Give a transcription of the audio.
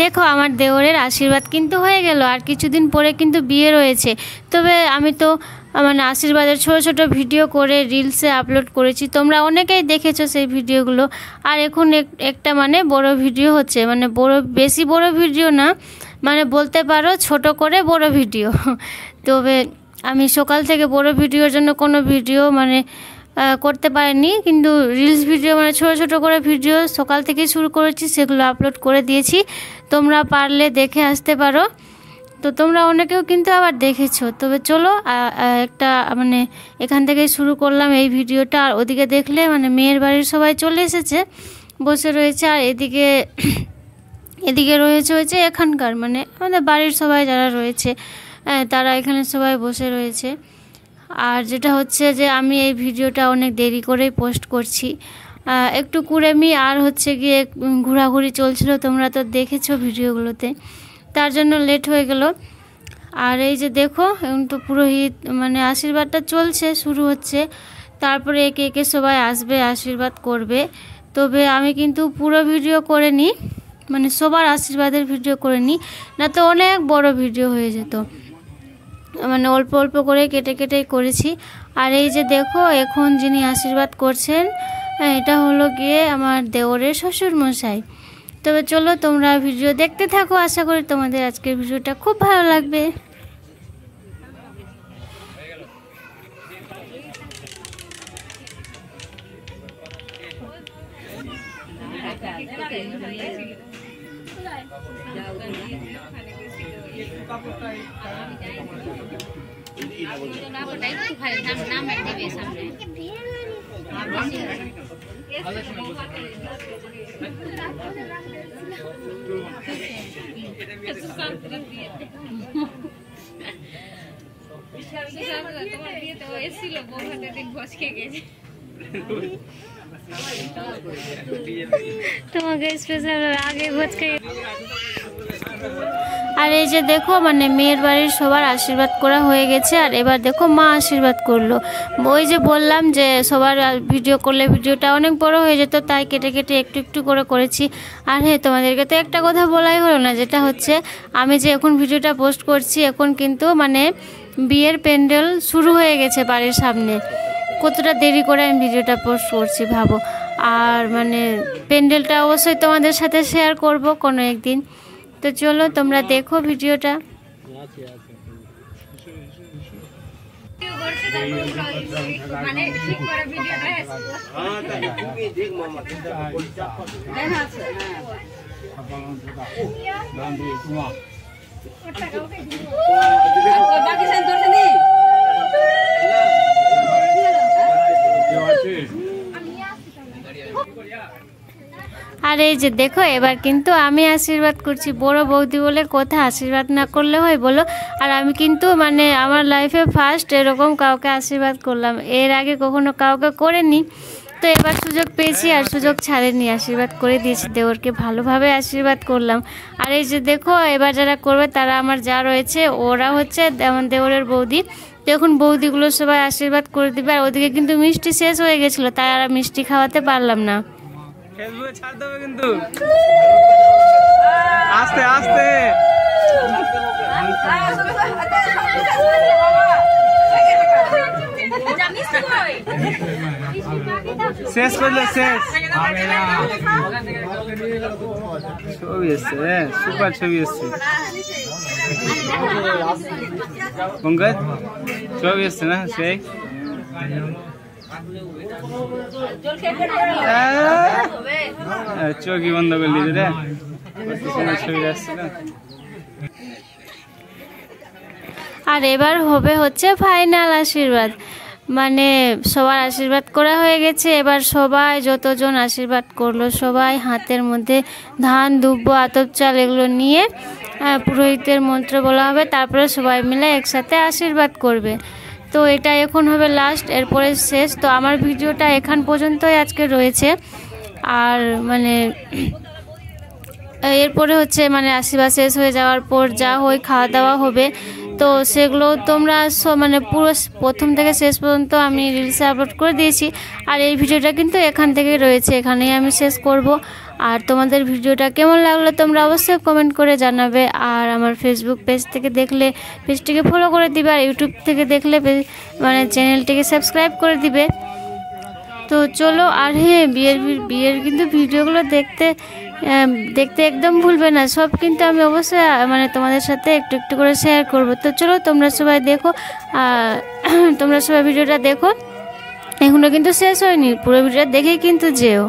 দেখো আমার দেওরের আশীর্বাদ কিন্তু হয়ে গেল, আর কিছুদিন পরে কিন্তু বিয়ে রয়েছে। তবে আমি তো মানে আশীর্বাদের ছোট ছোট ভিডিও করে রিলসে আপলোড করেছি, তোমরা অনেকেই দেখেছো সেই ভিডিওগুলো। আর এখন একটা মানে বড় ভিডিও হচ্ছে, মানে বেশি বড় ভিডিও না, মানে বলতে পারো ছোট করে বড় ভিডিও। তবে আমি সকাল থেকে বড় ভিডিওর জন্য কোনো ভিডিও মানে করতে পারিনি, কিন্তু রিলস ভিডিও মানে ছোট ছোট করে ভিডিও সকাল থেকে শুরু করেছি, সেগুলো আপলোড করে দিয়েছি। তোমরা পারলে দেখে আসতে পারো। তো তোমরা অনেকেও কিন্তু আবার দেখেছো। তবে চলো একটা মানে এখান থেকে শুরু করলাম এই ভিডিওটা। আর ওদিকে দেখলে মানে মেয়ের বাড়ির সবাই চলে এসেছে, বসে রয়েছে। আর এদিকে রয়েছে এখানকার মানে আমাদের বাড়ির সবাই যারা রয়েছে তারা এখানে সবাই বসে রয়েছে। আর যেটা হচ্ছে যে আমি এই ভিডিওটা অনেক দেরি করেই পোস্ট করছি, একটু কুড়েমি আর হচ্ছে গিয়ে ঘোরাঘুরি চলছিল, তোমরা তো দেখেছো ভিডিওগুলোতে, তার জন্য লেট হয়ে গেল। আর এই যে দেখো এখন তো পুরোহিত মানে আশীর্বাদটা চলছে, শুরু হচ্ছে, তারপরে একে একে সবাই আসবে আশীর্বাদ করবে। তবে আমি কিন্তু পুরো ভিডিও করে নিই, মানে সবার আশীর্বাদের ভিডিও করে নিই, না তো অনেক বড় ভিডিও হয়ে যেত, মানে অল্প অল্প করে কেটে কেটে করেছি। আর এই যে দেখো এখন যিনি আশীর্বাদ করছেন এটা হলো গিয়ে আমার দেওরের শ্বশুর মশাই। তবে চলো তোমরা ভিডিও দেখতে থাকো, আশা করি তোমাদের আজকের ভিডিওটা খুব ভালো লাগবে। তোমাকে স্পেশাল আগে ভোজ খাই। আর এই যে দেখো মানে মেয়ের বাড়ির সবার আশীর্বাদ করা হয়ে গেছে। আর এবার দেখো মা আশীর্বাদ করলো। ওই যে বললাম যে সবার ভিডিও করলে ভিডিওটা অনেক বড় হয়ে যেত, তাই কেটে কেটে একটু একটু করে করেছি। আর হ্যাঁ, তোমাদেরকে তো একটা কথা বলাই হলো না, যেটা হচ্ছে আমি যে এখন ভিডিওটা পোস্ট করছি, এখন কিন্তু মানে বিয়ের প্যান্ডেল শুরু হয়ে গেছে বাড়ির সামনে। কতটা দেরি করে আমি ভিডিওটা পোস্ট করছি ভাবো। আর মানে প্যান্ডেলটা অবশ্যই তোমাদের সাথে শেয়ার করব কোনো একদিন। তো চলো তোমরা দেখো ভিডিওটা। আর এই যে দেখো এবার কিন্তু আমি আশীর্বাদ করছি, বড় বৌদি বলে কথা, আশীর্বাদ না করলে হয় বলো। আর আমি কিন্তু মানে আমার লাইফে ফার্স্ট এরকম কাউকে আশীর্বাদ করলাম, এর আগে কখনো কাউকে করিনি। তো এবার সুযোগ পেয়েছি আর সুযোগ ছাড়েনি, আশীর্বাদ করে দিয়েছি দেওরকে, ভালোভাবে আশীর্বাদ করলাম। আর এই যে দেখো এবার যারা করবে তারা আমার যা রয়েছে, ওরা হচ্ছে আমার দেওরের বৌদি। তো এখন বৌদিগুলো সবাই আশীর্বাদ করে দিবে। আর ওদিকে কিন্তু মিষ্টি শেষ হয়ে গেছিলো, তাই আর মিষ্টি খাওয়াতে পারলাম না। ফেসবুকে ছাড় দেবে কিন্তু আস্তে আস্তে। শেষ করলে শেষ ছবি এসছে, সুপার ছবি এসছে পঙ্কজ, ছবি এসছে না সেই চোখই বন্ধ করলি রে, ছবি আসছিল। আর এবার হবে হচ্ছে ফাইনাল আশীর্বাদ, মানে সবার আশীর্বাদ করা হয়ে গেছে। এবার সবাই যতজন আশীর্বাদ করলো সবাই হাতের মধ্যে ধান, দুব্ব, আতপ চাল এগুলো নিয়ে পুরোহিতের মন্ত্র বলা হবে, তারপরে সবাই মিলে একসাথে আশীর্বাদ করবে। তো এটা এখন হবে লাস্ট, এরপরে শেষ। তো আমার ভিডিওটা এখান পর্যন্তই আজকে রয়েছে। আর মানে এরপরে হচ্ছে মানে আশীর্বাদ শেষ হয়ে যাওয়ার পর যা হয় খাওয়া দাওয়া হবে। তো সেগুলো তোমরা মানে পুরো প্রথম থেকে শেষ পর্যন্ত আমি রিলসে আপলোড করে দিয়েছি। আর এই ভিডিওটা কিন্তু এখান থেকে রয়েছে, এখানেই আমি শেষ করব। আর তোমাদের ভিডিওটা কেমন লাগলো তোমরা অবশ্যই কমেন্ট করে জানাবে। আর আমার ফেসবুক পেজ থেকে দেখলে পেজটিকে ফলো করে দিবে, আর ইউটিউব থেকে দেখলে মানে চ্যানেলটিকে সাবস্ক্রাইব করে দিবে। তো চলো, আর হ্যাঁ, বিয়ের কিন্তু ভিডিওগুলো দেখতে একদম ভুলবে না। সব কিন্তু আমি অবশ্যই মানে তোমাদের সাথে একটু একটু করে শেয়ার করব। তো চলো, তোমরা সবাই দেখো, তোমরা সবাই ভিডিওটা দেখো, এখনো কিন্তু শেষ হয়নি, পুরো ভিডিওটা দেখেই কিন্তু যেও।